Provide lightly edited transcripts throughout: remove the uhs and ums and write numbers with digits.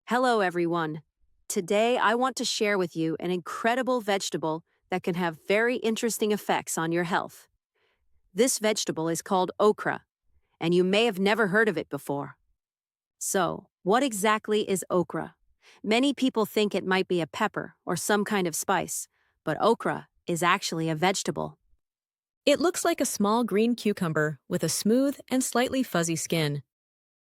Hello, everyone. Today, I want to share with you an incredible vegetable that can have very interesting effects on your health. This vegetable is called okra, and you may have never heard of it before. So, what exactly is okra? Many people think it might be a pepper or some kind of spice, but okra is actually a vegetable. It looks like a small green cucumber with a smooth and slightly fuzzy skin.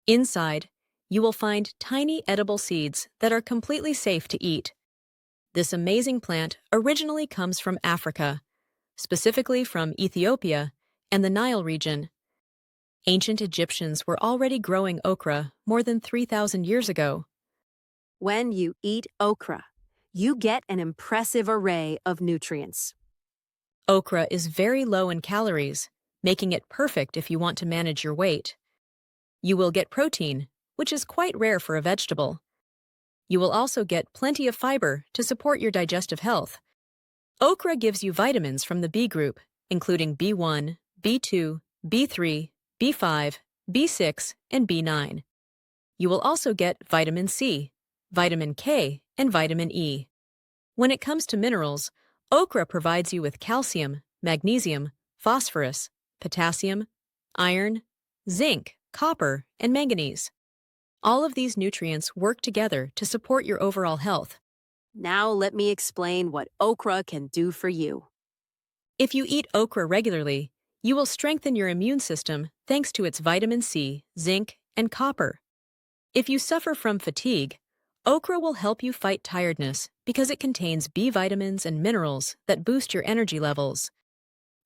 Inside, you will find tiny edible seeds that are completely safe to eat. This amazing plant originally comes from Africa, specifically from Ethiopia and the Nile region. Ancient Egyptians were already growing okra more than 3,000 years ago. When you eat okra, you get an impressive array of nutrients. Okra is very low in calories, making it perfect if you want to manage your weight. You will get protein, which is quite rare for a vegetable. You will also get plenty of fiber to support your digestive health. Okra gives you vitamins from the B group, including B1, B2, B3, B5, B6, and B9. You will also get vitamin C, vitamin K, and vitamin E. When it comes to minerals, okra provides you with calcium, magnesium, phosphorus, potassium, iron, zinc, copper, and manganese. All of these nutrients work together to support your overall health. Now, let me explain what okra can do for you. If you eat okra regularly, you will strengthen your immune system thanks to its vitamin C, zinc, and copper. If you suffer from fatigue, okra will help you fight tiredness because it contains B vitamins and minerals that boost your energy levels.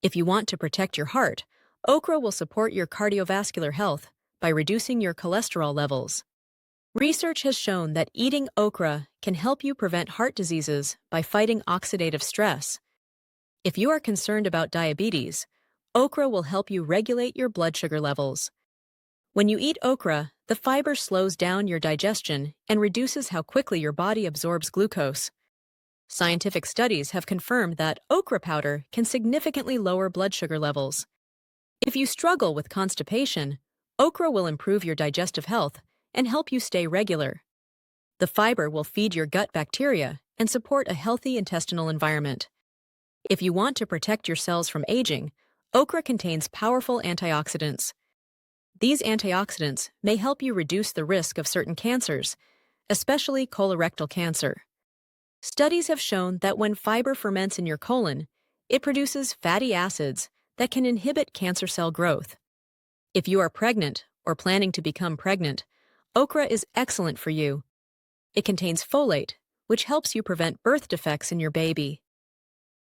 If you want to protect your heart, okra will support your cardiovascular health by reducing your cholesterol levels. Research has shown that eating okra can help you prevent heart diseases by fighting oxidative stress. If you are concerned about diabetes, okra will help you regulate your blood sugar levels. When you eat okra, the fiber slows down your digestion and reduces how quickly your body absorbs glucose. Scientific studies have confirmed that okra powder can significantly lower blood sugar levels. If you struggle with constipation, okra will improve your digestive health and help you stay regular. The fiber will feed your gut bacteria and support a healthy intestinal environment. If you want to protect your cells from aging, okra contains powerful antioxidants. These antioxidants may help you reduce the risk of certain cancers, especially colorectal cancer. Studies have shown that when fiber ferments in your colon, it produces fatty acids that can inhibit cancer cell growth. If you are pregnant or planning to become pregnant, okra is excellent for you. It contains folate, which helps you prevent birth defects in your baby.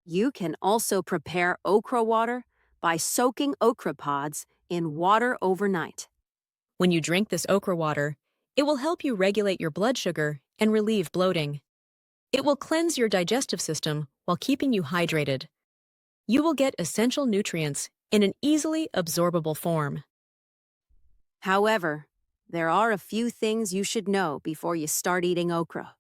You can also prepare okra water by soaking okra pods in water overnight. When you drink this okra water, it will help you regulate your blood sugar and relieve bloating. It will cleanse your digestive system while keeping you hydrated. You will get essential nutrients in an easily absorbable form. However, there are a few things you should know before you start eating okra.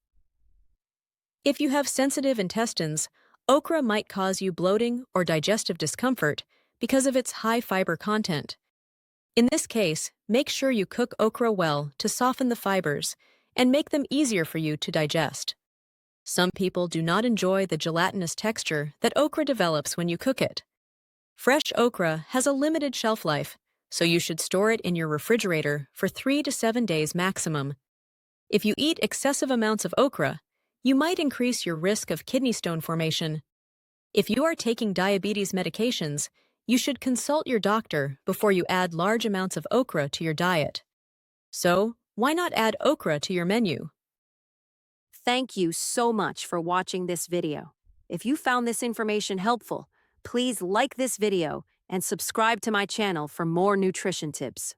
If you have sensitive intestines, okra might cause you bloating or digestive discomfort because of its high fiber content. In this case, make sure you cook okra well to soften the fibers and make them easier for you to digest. Some people do not enjoy the gelatinous texture that okra develops when you cook it. Fresh okra has a limited shelf life, so you should store it in your refrigerator for 3 to 7 days maximum. If you eat excessive amounts of okra, you might increase your risk of kidney stone formation. If you are taking diabetes medications, you should consult your doctor before you add large amounts of okra to your diet. So, why not add okra to your menu? Thank you so much for watching this video. If you found this information helpful, please like this video and subscribe to my channel for more nutrition tips.